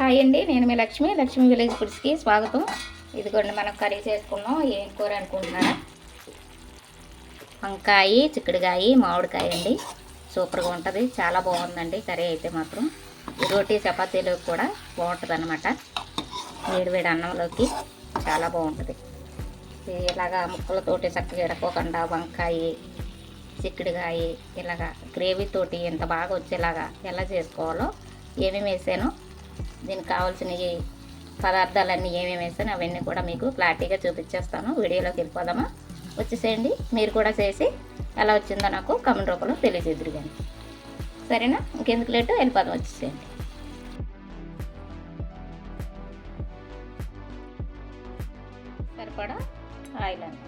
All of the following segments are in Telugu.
హాయ్ అండి, నేను మీ లక్ష్మి. లక్ష్మి విలేజ్ ఫుడ్స్కి స్వాగతం. ఇదిగోండి, మనం కర్రీ చేసుకున్నాం. ఏం కూర అనుకుంటున్నారా? వంకాయ, చిక్కుడుకాయ, మామిడికాయ అండి. సూపర్గా ఉంటుంది, చాలా బాగుందండి కర్రీ అయితే మాత్రం. రోటీ చపాతీలోకి కూడా బాగుంటుంది అన్నమాట. వేడివేడి అన్నంలోకి చాలా బాగుంటుంది. ఇలాగా ముక్కలతోటి చక్కగా ఎడకోకుండా వంకాయ, చిక్కుడుకాయ ఇలాగా గ్రేవీతోటి ఎంత బాగా వచ్చేలాగా ఎలా చేసుకోవాలో, ఏమేమి వేసానో, దీనికి కావాల్సిన పదార్థాలన్నీ ఏమేమి వేసానో అవన్నీ కూడా మీకు క్లారిటీగా చూపించేస్తాను. వీడియోలోకి వెళ్ళిపోదామా? వచ్చేసేయండి. మీరు కూడా చేసి ఎలా వచ్చిందో నాకు కామెంట్ రూపంలో తెలియజేద్దరు కానీ, సరేనా? ఇంకెందుకు లేటు, వెళ్ళిపోదాం. వచ్చేసేయండి. సరిపడా ఆయిల్ అన్నమాట.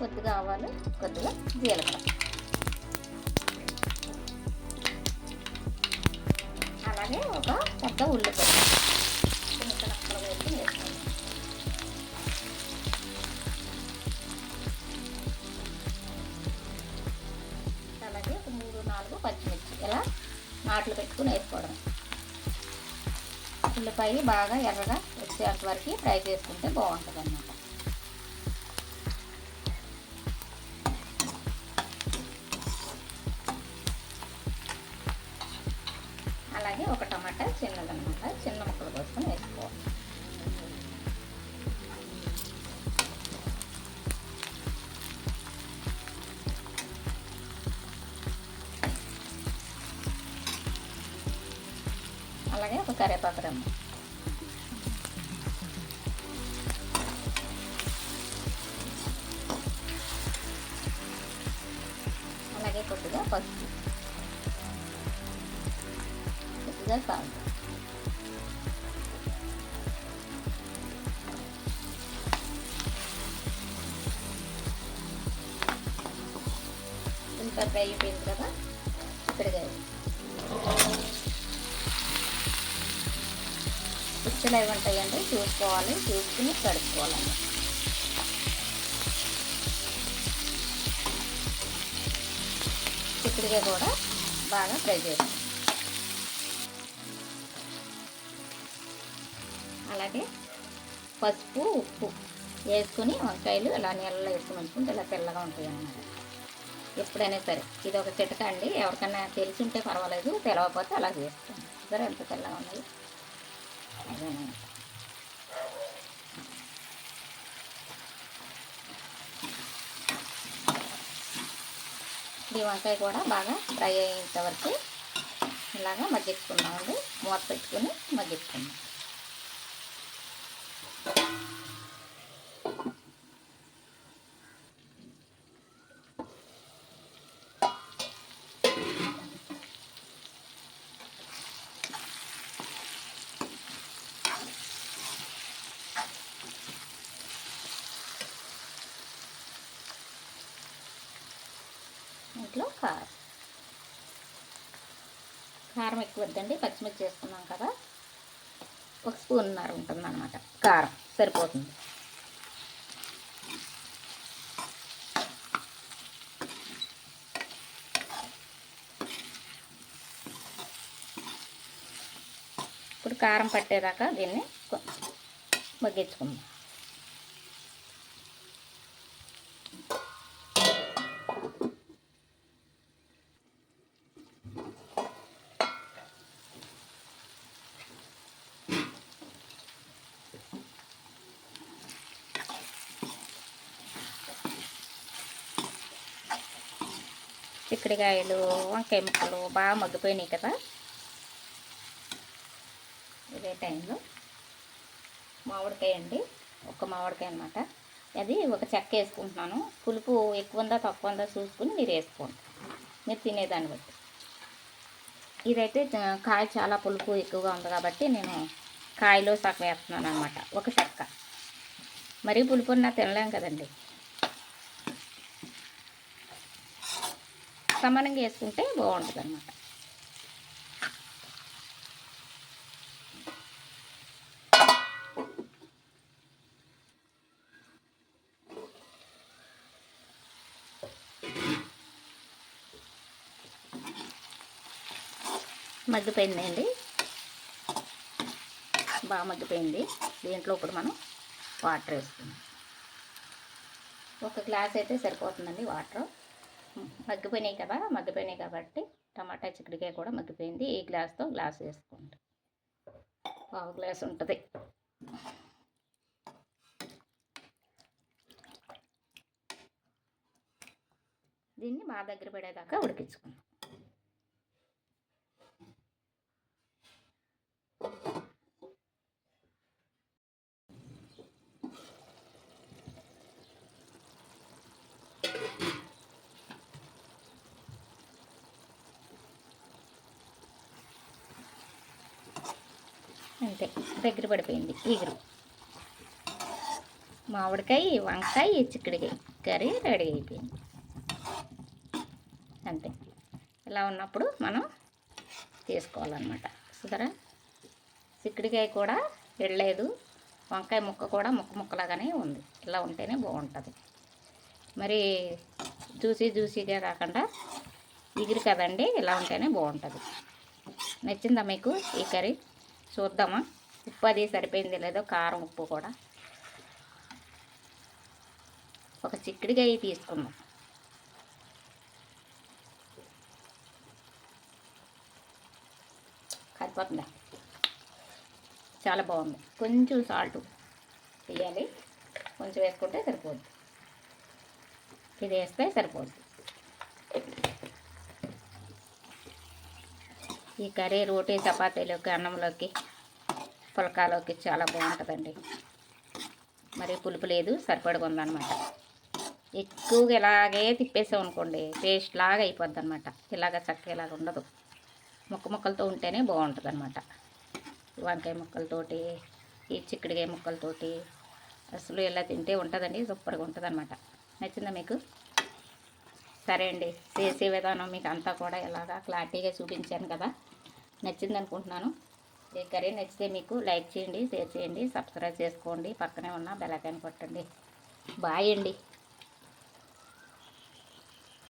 కొద్దిగా ఆవాలు, కొద్దిగా జీలకర్ర, అలాగే ఒక పెద్ద ఉల్లిపాయ చిన్న చిన్న ముక్కలు వేసి వేసుకోండి. అలాగే ఒక 3-4 పచ్చిమిర్చి ఇలా నాట్లు పెట్టుకుని వేసుకోవడం. ఉల్లిపాయ బాగా ఎర్రగా వచ్చేంత వరకు ఫ్రై చేసుకుంటే బాగుంటుంది అన్నమాట. అలాగే ఒక టమాటా చిన్నదన్నమాట, చిన్న ముక్కలు కోసుకొని వేసుకోవాలి. అలాగే ఒక కరివేపాకు రెమ్మ, అలాగే కొద్దిగా పసుపు, కొద్దిగా సాల్ట్, ఇంకా ఫ్రై అయిపోయింది కదా. చిక్కుడుకాయ పిచ్చలు అవి ఉంటాయండి, చూసుకోవాలి, చూసుకుని కడుక్కోవాలండి. చిక్కుడుకాయ కూడా బాగా ఫ్రై చేస్తాం. అలాగే పసుపు, ఉప్పు వేసుకుని వంకాయలు ఇలా నీళ్ళలో వేసుకుని ఉంచుకుంటే ఇలా తెల్లగా ఉంటాయి అన్నమాట. ఎప్పుడైనా సరే ఇది ఒక చిటక అండి. ఎవరికైనా తెలిసి ఉంటే పర్వాలేదు, తెలవకపోతే అలా చేసుకోండి. సరే, ఎంత తెల్లగా ఉన్నది అదేనమాట. ఈ వంకాయ కూడా బాగా ఫ్రై అయ్యేంత వరకు ఇలాగా మగ్గించుకున్నామండి. మూత పెట్టుకుని మగ్గించుకున్నాం. ఇంట్లో కారం ఎక్కువ వద్దండి, పచ్చిమిర్చి చేసుకున్నాం కదా. 1 స్పూన్నర ఉంటుంది అన్నమాట కారం, సరిపోతుంది. ఇప్పుడు కారం పట్టేదాకా దీన్ని మగ్గించుకుందాం. చిక్కుడుకాయలు, వంకాయ ముక్కలు బాగా మగ్గిపోయినాయి కదా. ఇదే టైంలో మామిడికాయ అండి, ఒక మామిడికాయ అన్నమాట. అది ఒక చెక్క వేసుకుంటున్నాను. పులుపు ఎక్కువ ఉందా తక్కువ ఉందా చూసుకుని మీరు వేసుకోండి, మీరు తినేదాన్ని బట్టి. ఇదైతే కాయ చాలా పులుపు ఎక్కువగా ఉంది కాబట్టి నేను కాయలో సగం వేస్తున్నాను అన్నమాట, ఒక చెక్క. మరీ పులుపు ఉన్నా తినలేం కదండి. సమానంగా వేసుకుంటే బాగుంటుంది అన్నమాట. మగ్గిపోయిందండి, బాగా మగ్గిపోయింది. దీంట్లో ఇప్పుడు మనం వాటర్ వేసుకుందాం. ఒక గ్లాస్ అయితే సరిపోతుందండి వాటర్. మగ్గిపోయినాయి కదా, మగ్గిపోయినాయి కాబట్టి టమాటా చిక్కుడుకాయ కూడా మగ్గిపోయింది. ఈ గ్లాస్తో గ్లాస్ వేసుకోండి. పావు గ్లాస్ ఉంటుంది. దీన్ని బాగా దగ్గర పడేదాకా ఉడికించుకుందాం. అంతే, దగ్గర పడిపోయింది. ఈగురు మామిడికాయ, వంకాయ, చిక్కుడుకాయ కర్రీ రెడీ అయిపోయింది. అంతే, ఇలా ఉన్నప్పుడు మనం తీసుకోవాలన్నమాట. చూసారా, చిక్కుడుకాయ కూడా వెళ్ళలేదు, వంకాయ ముక్క కూడా ముక్కలాగానే ఉంది. ఇలా ఉంటేనే బాగుంటుంది. మరి జ్యూసీగా కాకుండా ఎగిరి కదండి, ఇలా ఉంటేనే బాగుంటుంది. నచ్చిందా మీకు ఈ కర్రీ? చూద్దామా ఉప్పు అది సరిపోయింది లేదో, కారం ఉప్పు కూడా. ఒక చిక్కుడుకాయ తీసుకుందాం. సరిపోతుందా? చాలా బాగుంది. కొంచెం సాల్ట్ వేయాలి, కొంచెం వేసుకుంటే సరిపోద్ది. ఇది వేస్తే సరిపోద్ది. ఈ కర్రీ రోటీ, చపాతీలోకి, అన్నంలోకి, పుల్కాలోకి చాలా బాగుంటుందండి. మరి పులుపు లేదు, సరిపడుకుందనమాట. ఎక్కువగా ఇలాగే తిప్పేసాం అనుకోండి, పేస్ట్ లాగా అయిపోద్ది అనమాట. ఇలాగ చక్కేలాగా ఉండదు. ముక్కలతో ఉంటేనే బాగుంటుంది అనమాట. వంకాయ ముక్కలతోటి, ఈ చిక్కుడుకాయ ముక్కలతోటి అసలు ఇలా తింటే ఉంటుందండి, సూపర్గా ఉంటుంది అనమాట. నచ్చిందా మీకు? సరే అండి, చేసే విధానం మీకు అంతా కూడా ఇలాగా క్లారిటీగా చూపించాను కదా. నచ్చింది అనుకుంటున్నాను. ఈ కర్రీ నచ్చితే మీకు లైక్ చేయండి, షేర్ చేయండి, సబ్స్క్రైబ్ చేసుకోండి. పక్కనే ఉన్న బెల్ ఐకాన్ కొట్టండి. బాయ్ అండి.